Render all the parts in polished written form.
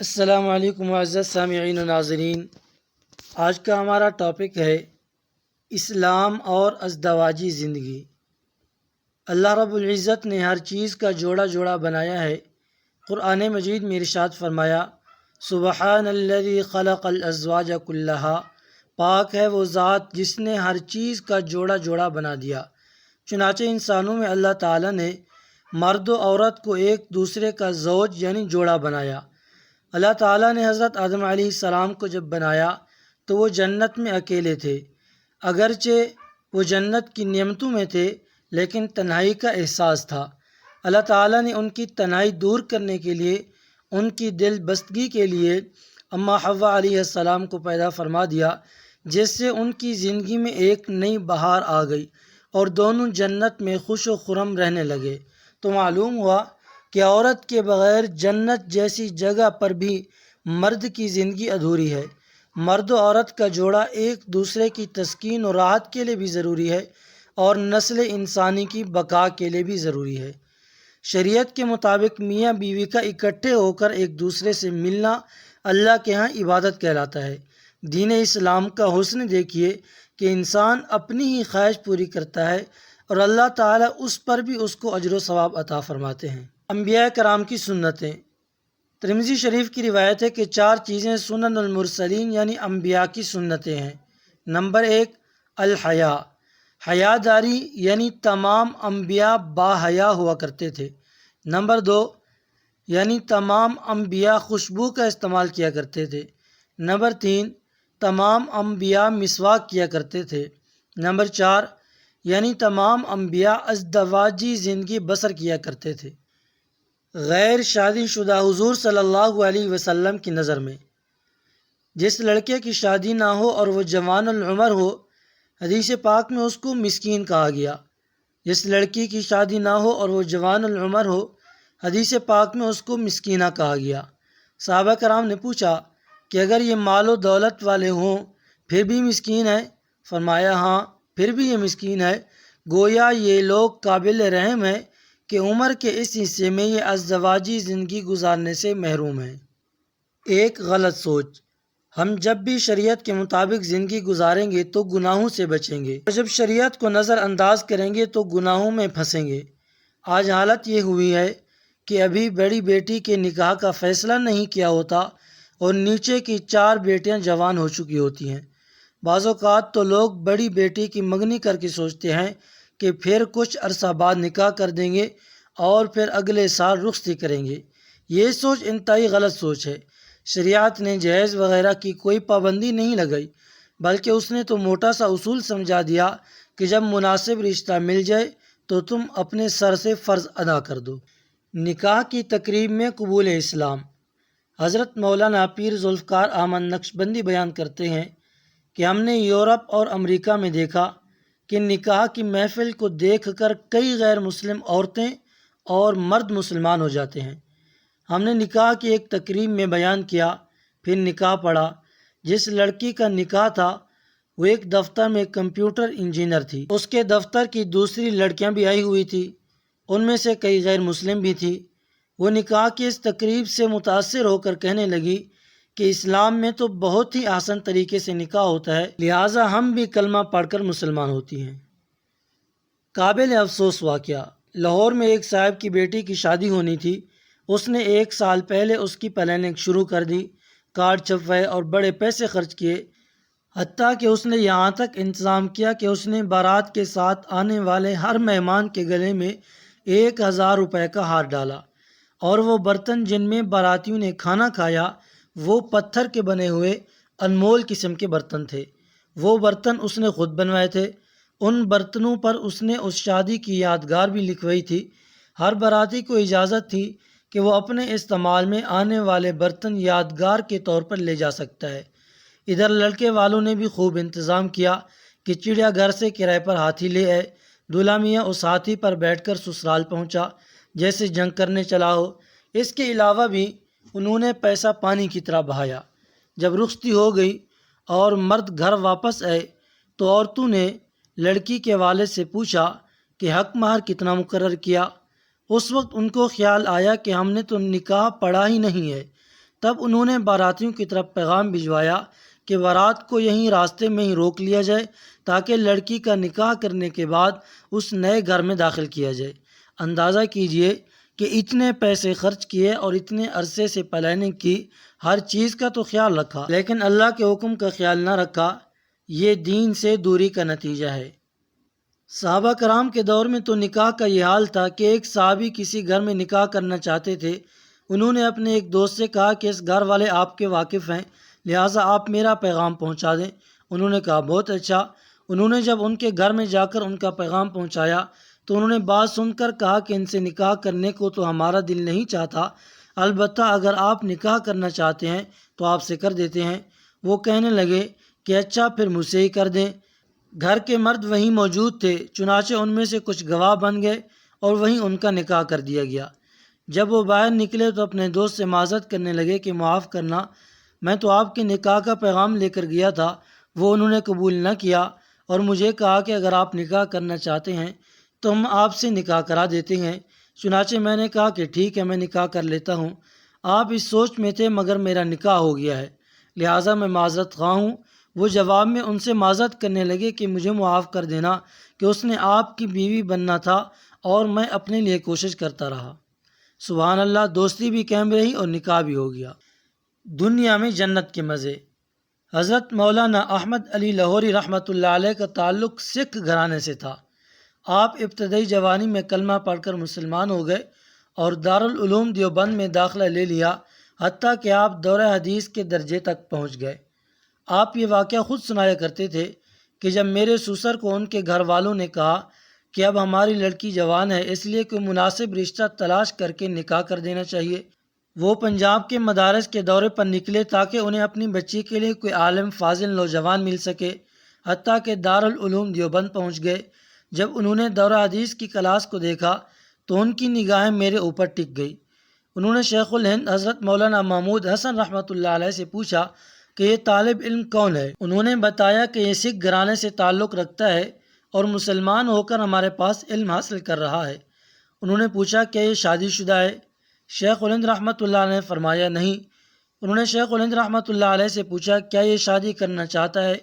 السلام علیکم معزز سامعین و ناظرین، آج کا ہمارا ٹاپک ہے اسلام اور ازدواجی زندگی۔ اللہ رب العزت نے ہر چیز کا جوڑا جوڑا بنایا ہے۔ قرآن مجید میں ارشاد فرمایا، سبحان الذی خلق الازواج کلھا، پاک ہے وہ ذات جس نے ہر چیز کا جوڑا جوڑا بنا دیا۔ چنانچہ انسانوں میں اللہ تعالیٰ نے مرد و عورت کو ایک دوسرے کا زوج یعنی جوڑا بنایا۔ اللہ تعالیٰ نے حضرت آدم علیہ السلام کو جب بنایا تو وہ جنت میں اکیلے تھے، اگرچہ وہ جنت کی نعمتوں میں تھے لیکن تنہائی کا احساس تھا۔ اللہ تعالیٰ نے ان کی تنہائی دور کرنے کے لیے، ان کی دل بستگی کے لیے اماں حوا علیہ السلام کو پیدا فرما دیا، جس سے ان کی زندگی میں ایک نئی بہار آ گئی اور دونوں جنت میں خوش و خرم رہنے لگے۔ تو معلوم ہوا کہ عورت کے بغیر جنت جیسی جگہ پر بھی مرد کی زندگی ادھوری ہے۔ مرد و عورت کا جوڑا ایک دوسرے کی تسکین و راحت کے لیے بھی ضروری ہے اور نسل انسانی کی بقا کے لیے بھی ضروری ہے۔ شریعت کے مطابق میاں بیوی کا اکٹھے ہو کر ایک دوسرے سے ملنا اللہ کے ہاں عبادت کہلاتا ہے۔ دین اسلام کا حسن دیکھیے کہ انسان اپنی ہی خواہش پوری کرتا ہے اور اللہ تعالیٰ اس پر بھی اس کو اجر و ثواب عطا فرماتے ہیں۔ انبیاء کرام کی سنتیں۔ ترمذی شریف کی روایت ہے کہ 4 چیزیں سنن المرسلین یعنی انبیاء کی سنتیں ہیں۔ نمبر 1 الحیا، حیا داری یعنی تمام انبیاء با حیا ہوا کرتے تھے۔ نمبر 2 یعنی تمام انبیاء خوشبو کا استعمال کیا کرتے تھے۔ نمبر 3 تمام انبیاء مسواک کیا کرتے تھے۔ نمبر 4 یعنی تمام انبیاء ازدواجی زندگی بسر کیا کرتے تھے۔ غیر شادی شدہ حضور صلی اللہ علیہ وسلم کی نظر میں جس لڑکے کی شادی نہ ہو اور وہ جوان العمر ہو، حدیث پاک میں اس کو مسکین کہا گیا۔ جس لڑکی کی شادی نہ ہو اور وہ جوان العمر ہو، حدیث پاک میں اس کو مسکینہ کہا گیا۔ صحابہ کرام نے پوچھا کہ اگر یہ مال و دولت والے ہوں پھر بھی مسکین ہے؟ فرمایا ہاں، پھر بھی یہ مسکین ہے، گویا یہ لوگ قابل رحم ہے کہ عمر کے اس حصے میں یہ ازدواجی زندگی گزارنے سے محروم ہیں۔ ایک غلط سوچ، ہم جب بھی شریعت کے مطابق زندگی گزاریں گے تو گناہوں سے بچیں گے اور جب شریعت کو نظر انداز کریں گے تو گناہوں میں پھنسیں گے۔ آج حالت یہ ہوئی ہے کہ ابھی بڑی بیٹی کے نکاح کا فیصلہ نہیں کیا ہوتا اور نیچے کی 4 بیٹیاں جوان ہو چکی ہوتی ہیں۔ بعض اوقات تو لوگ بڑی بیٹی کی منگنی کر کے سوچتے ہیں کہ پھر کچھ عرصہ بعد نکاح کر دیں گے اور پھر اگلے سال رخصتی کریں گے۔ یہ سوچ انتہائی غلط سوچ ہے۔ شریعت نے جہیز وغیرہ کی کوئی پابندی نہیں لگائی، بلکہ اس نے تو موٹا سا اصول سمجھا دیا کہ جب مناسب رشتہ مل جائے تو تم اپنے سر سے فرض ادا کر دو۔ نکاح کی تقریب میں قبول اسلام۔ حضرت مولانا پیر ذوالفقار احمد نقشبندی بیان کرتے ہیں کہ ہم نے یورپ اور امریکہ میں دیکھا کہ نکاح کی محفل کو دیکھ کر کئی غیر مسلم عورتیں اور مرد مسلمان ہو جاتے ہیں۔ ہم نے نکاح کی ایک تقریب میں بیان کیا، پھر نکاح پڑھا۔ جس لڑکی کا نکاح تھا وہ ایک دفتر میں کمپیوٹر انجینئر تھی۔ اس کے دفتر کی دوسری لڑکیاں بھی آئی ہوئی تھیں، ان میں سے کئی غیر مسلم بھی تھیں۔ وہ نکاح کی اس تقریب سے متاثر ہو کر کہنے لگی کہ اسلام میں تو بہت ہی آسان طریقے سے نکاح ہوتا ہے، لہٰذا ہم بھی کلمہ پڑھ کر مسلمان ہوتی ہیں۔ قابل افسوس واقعہ، لاہور میں ایک صاحب کی بیٹی کی شادی ہونی تھی۔ اس نے 1 سال پہلے اس کی پلاننگ شروع کر دی، کارڈ چھپوائے اور بڑے پیسے خرچ کیے، حتیٰ کہ اس نے یہاں تک انتظام کیا کہ اس نے بارات کے ساتھ آنے والے ہر مہمان کے گلے میں 1000 روپے کا ہار ڈالا، اور وہ برتن جن میں باراتیوں نے کھانا کھایا وہ پتھر کے بنے ہوئے انمول قسم کے برتن تھے۔ وہ برتن اس نے خود بنوائے تھے۔ ان برتنوں پر اس نے اس شادی کی یادگار بھی لکھوائی تھی۔ ہر باراتی کو اجازت تھی کہ وہ اپنے استعمال میں آنے والے برتن یادگار کے طور پر لے جا سکتا ہے۔ ادھر لڑکے والوں نے بھی خوب انتظام کیا کہ چڑیا گھر سے کرائے پر ہاتھی لے آئے۔ دولہا میاں اس ہاتھی پر بیٹھ کر سسرال پہنچا جیسے جنگ کرنے چلا ہو۔ اس کے علاوہ بھی انہوں نے پیسہ پانی کی طرح بہایا۔ جب رخصتی ہو گئی اور مرد گھر واپس آئے تو عورتوں نے لڑکی کے والد سے پوچھا کہ حق مہر کتنا مقرر کیا۔ اس وقت ان کو خیال آیا کہ ہم نے تو نکاح پڑھا ہی نہیں ہے، تب انہوں نے باراتیوں کی طرف پیغام بھجوایا کہ بارات کو یہیں راستے میں ہی روک لیا جائے تاکہ لڑکی کا نکاح کرنے کے بعد اس نئے گھر میں داخل کیا جائے۔ اندازہ کیجئے کہ اتنے پیسے خرچ کیے اور اتنے عرصے سے پلاننگ کی، ہر چیز کا تو خیال رکھا، لیکن اللہ کے حکم کا خیال نہ رکھا۔ یہ دین سے دوری کا نتیجہ ہے۔ صحابہ کرام کے دور میں تو نکاح کا یہ حال تھا کہ ایک صحابی کسی گھر میں نکاح کرنا چاہتے تھے۔ انہوں نے اپنے ایک دوست سے کہا کہ اس گھر والے آپ کے واقف ہیں، لہٰذا آپ میرا پیغام پہنچا دیں۔ انہوں نے کہا بہت اچھا۔ انہوں نے جب ان کے گھر میں جا کر ان کا پیغام پہنچایا تو انہوں نے بات سن کر کہا کہ ان سے نکاح کرنے کو تو ہمارا دل نہیں چاہتا، البتہ اگر آپ نکاح کرنا چاہتے ہیں تو آپ سے کر دیتے ہیں۔ وہ کہنے لگے کہ اچھا پھر مجھ سے ہی کر دیں۔ گھر کے مرد وہیں موجود تھے، چنانچہ ان میں سے کچھ گواہ بن گئے اور وہیں ان کا نکاح کر دیا گیا۔ جب وہ باہر نکلے تو اپنے دوست سے معذرت کرنے لگے کہ معاف کرنا، میں تو آپ کے نکاح کا پیغام لے کر گیا تھا، وہ انہوں نے قبول نہ کیا اور مجھے کہا کہ اگر آپ نکاح کرنا چاہتے ہیں تو ہم آپ سے نکاح کرا دیتے ہیں۔ چنانچہ میں نے کہا کہ ٹھیک ہے، میں نکاح کر لیتا ہوں۔ آپ اس سوچ میں تھے مگر میرا نکاح ہو گیا ہے، لہٰذا میں معذرت خواہ ہوں۔ وہ جواب میں ان سے معذرت کرنے لگے کہ مجھے معاف کر دینا کہ اس نے آپ کی بیوی بننا تھا اور میں اپنے لیے کوشش کرتا رہا۔ سبحان اللہ، دوستی بھی قائم رہی اور نکاح بھی ہو گیا۔ دنیا میں جنت کے مزے۔ حضرت مولانا احمد علی لاہوری رحمۃ اللہ علیہ کا تعلق سکھ گھرانے سے تھا۔ آپ ابتدائی جوانی میں کلمہ پڑھ کر مسلمان ہو گئے اور دارالعلوم دیوبند میں داخلہ لے لیا، حتیٰ کہ آپ دورہ حدیث کے درجے تک پہنچ گئے۔ آپ یہ واقعہ خود سنایا کرتے تھے کہ جب میرے سسر کو ان کے گھر والوں نے کہا کہ اب ہماری لڑکی جوان ہے، اس لیے کوئی مناسب رشتہ تلاش کر کے نکاح کر دینا چاہیے، وہ پنجاب کے مدارس کے دورے پر نکلے تاکہ انہیں اپنی بچی کے لیے کوئی عالم فاضل نوجوان مل سکے، حتیٰ کہ دارالعلوم دیوبند پہنچ گئے۔ جب انہوں نے دورہ حدیث کی کلاس کو دیکھا تو ان کی نگاہیں میرے اوپر ٹک گئی۔ انہوں نے شیخ الہند حضرت مولانا محمود حسن رحمۃ اللہ علیہ سے پوچھا کہ یہ طالب علم کون ہے؟ انہوں نے بتایا کہ یہ سکھ گھرانے سے تعلق رکھتا ہے اور مسلمان ہو کر ہمارے پاس علم حاصل کر رہا ہے۔ انہوں نے پوچھا کہ یہ شادی شدہ ہے؟ شیخ الہند رحمۃ اللہ علیہ نے فرمایا نہیں۔ انہوں نے شیخ الہند رحمۃ اللہ علیہ سے پوچھا کیا یہ شادی کرنا چاہتا ہے؟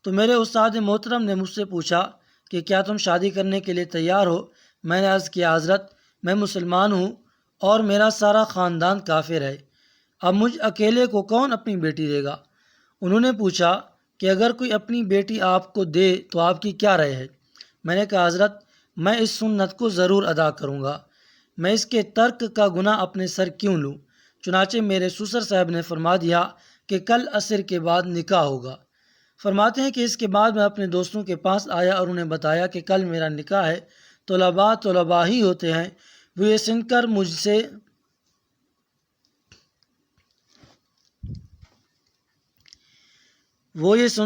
تو میرے استاد محترم نے مجھ سے پوچھا کہ کیا تم شادی کرنے کے لیے تیار ہو؟ میں نے عرض کیا حضرت میں مسلمان ہوں اور میرا سارا خاندان کافر ہے، اب مجھ اکیلے کو کون اپنی بیٹی دے گا؟ انہوں نے پوچھا کہ اگر کوئی اپنی بیٹی آپ کو دے تو آپ کی کیا رائے ہے؟ میں نے کہا حضرت میں اس سنت کو ضرور ادا کروں گا، میں اس کے ترک کا گناہ اپنے سر کیوں لوں؟ چنانچہ میرے سسر صاحب نے فرما دیا کہ کل عصر کے بعد نکاح ہوگا۔ فرماتے ہیں کہ اس کے بعد میں اپنے دوستوں کے پاس آیا اور انہیں بتایا کہ کل میرا نکاح ہے۔ طلباء ہی ہوتے ہیں، وہ یہ سن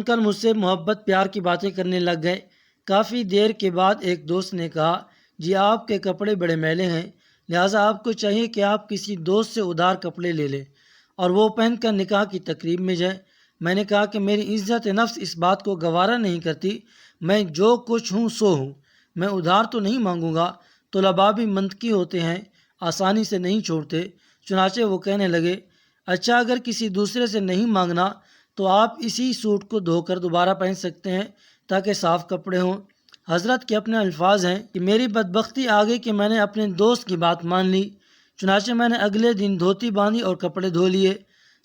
کر مجھ سے محبت پیار کی باتیں کرنے لگ گئے۔ کافی دیر کے بعد ایک دوست نے کہا جی آپ کے کپڑے بڑے میلے ہیں، لہٰذا آپ کو چاہیے کہ آپ کسی دوست سے ادھار کپڑے لے لیں اور وہ پہن کر نکاح کی تقریب میں جائیں۔ میں نے کہا کہ میری عزت نفس اس بات کو گوارا نہیں کرتی، میں جو کچھ ہوں سو ہوں، میں ادھار تو نہیں مانگوں گا۔ طلباء بھی منطقی ہوتے ہیں، آسانی سے نہیں چھوڑتے۔ چنانچہ وہ کہنے لگے اچھا اگر کسی دوسرے سے نہیں مانگنا تو آپ اسی سوٹ کو دھو کر دوبارہ پہن سکتے ہیں تاکہ صاف کپڑے ہوں۔ حضرت کے اپنے الفاظ ہیں کہ میری بدبختی آ گئی کہ میں نے اپنے دوست کی بات مان لی، چنانچہ میں نے اگلے دن دھوتی باندھی اور کپڑے دھو لیے۔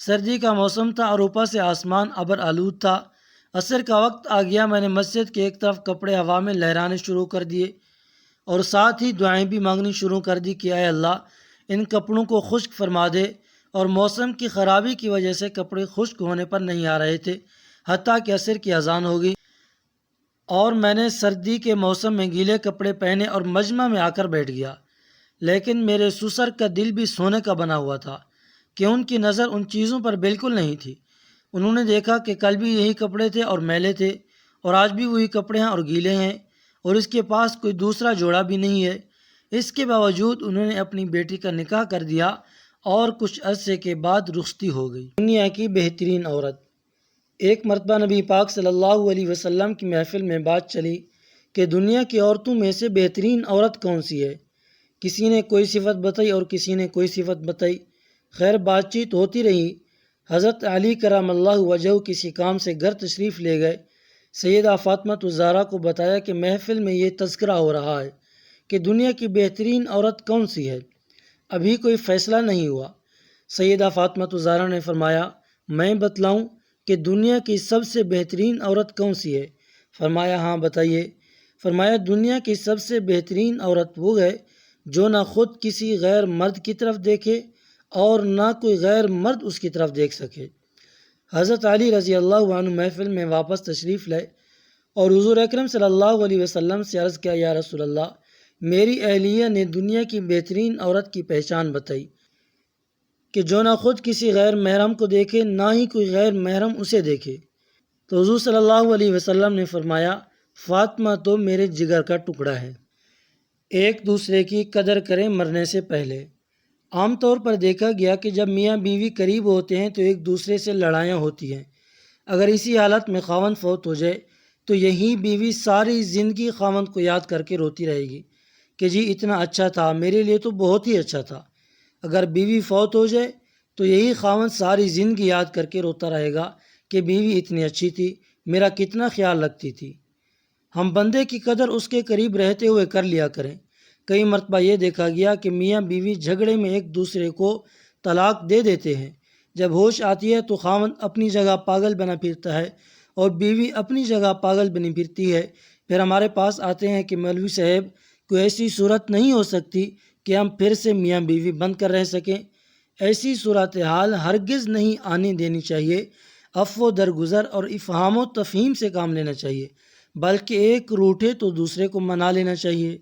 سردی کا موسم تھا اور اوپر سے آسمان ابر آلود تھا۔ عصر کا وقت آ گیا، میں نے مسجد کے ایک طرف کپڑے ہوا میں لہرانے شروع کر دیے اور ساتھ ہی دعائیں بھی مانگنی شروع کر دی کہ اے اللہ ان کپڑوں کو خشک فرما دے، اور موسم کی خرابی کی وجہ سے کپڑے خشک ہونے پر نہیں آ رہے تھے، حتیٰ کہ عصر کی اذان ہو گئی اور میں نے سردی کے موسم میں گیلے کپڑے پہنے اور مجمع میں آ کر بیٹھ گیا۔ لیکن میرے سسر کا دل بھی سونے کا بنا ہوا تھا کہ ان کی نظر ان چیزوں پر بالکل نہیں تھی۔ انہوں نے دیکھا کہ کل بھی یہی کپڑے تھے اور میلے تھے اور آج بھی وہی کپڑے ہیں اور گیلے ہیں اور اس کے پاس کوئی دوسرا جوڑا بھی نہیں ہے۔ اس کے باوجود انہوں نے اپنی بیٹی کا نکاح کر دیا اور کچھ عرصے کے بعد رخصتی ہو گئی۔ دنیا کی بہترین عورت۔ ایک مرتبہ نبی پاک صلی اللہ علیہ وسلم کی محفل میں بات چلی کہ دنیا کی عورتوں میں سے بہترین عورت کون سی ہے؟ کسی نے کوئی صفت بتائی اور کسی نے کوئی صفت بتائی۔ خیر بات چیت ہوتی رہی۔ حضرت علی کرم اللہ وجہ کسی کام سے گھر تشریف لے گئے۔ سیدہ فاطمہ الزہرا کو بتایا کہ محفل میں یہ تذکرہ ہو رہا ہے کہ دنیا کی بہترین عورت کون سی ہے، ابھی کوئی فیصلہ نہیں ہوا۔ سیدہ فاطمہ الزہرا نے فرمایا میں بتلاؤں کہ دنیا کی سب سے بہترین عورت کون سی ہے؟ فرمایا ہاں بتائیے۔ فرمایا دنیا کی سب سے بہترین عورت وہ ہے جو نہ خود کسی غیر مرد کی طرف دیکھے اور نہ کوئی غیر مرد اس کی طرف دیکھ سکے۔ حضرت علی رضی اللہ عنہ محفل میں واپس تشریف لائے اور حضور اکرم صلی اللہ علیہ وسلم سے عرض کیا یا رسول اللہ، میری اہلیہ نے دنیا کی بہترین عورت کی پہچان بتائی کہ جو نہ خود کسی غیر محرم کو دیکھے نہ ہی کوئی غیر محرم اسے دیکھے۔ تو حضور صلی اللہ علیہ وسلم نے فرمایا فاطمہ تو میرے جگر کا ٹکڑا ہے۔ ایک دوسرے کی قدر کریں مرنے سے پہلے۔ عام طور پر دیکھا گیا کہ جب میاں بیوی قریب ہوتے ہیں تو ایک دوسرے سے لڑائیاں ہوتی ہیں۔ اگر اسی حالت میں خاوند فوت ہو جائے تو یہی بیوی ساری زندگی خاوند کو یاد کر کے روتی رہے گی کہ جی اتنا اچھا تھا، میرے لیے تو بہت ہی اچھا تھا۔ اگر بیوی فوت ہو جائے تو یہی خاوند ساری زندگی یاد کر کے روتا رہے گا کہ بیوی اتنی اچھی تھی، میرا کتنا خیال رکھتی تھی۔ ہم بندے کی قدر اس کے قریب رہتے ہوئے کر لیا کریں۔ کئی مرتبہ یہ دیکھا گیا کہ میاں بیوی جھگڑے میں ایک دوسرے کو طلاق دے دیتے ہیں۔ جب ہوش آتی ہے تو خاوند اپنی جگہ پاگل بنا پھرتا ہے اور بیوی اپنی جگہ پاگل بنی پھرتی ہے۔ پھر ہمارے پاس آتے ہیں کہ مولوی صاحب کوئی ایسی صورت نہیں ہو سکتی کہ ہم پھر سے میاں بیوی بن کر رہ سکیں؟ ایسی صورتحال ہرگز نہیں آنے دینی چاہیے۔ عفو درگزر اور افہام و تفہیم سے کام لینا چاہیے، بلکہ ایک روٹھے تو دوسرے کو منا لینا چاہیے۔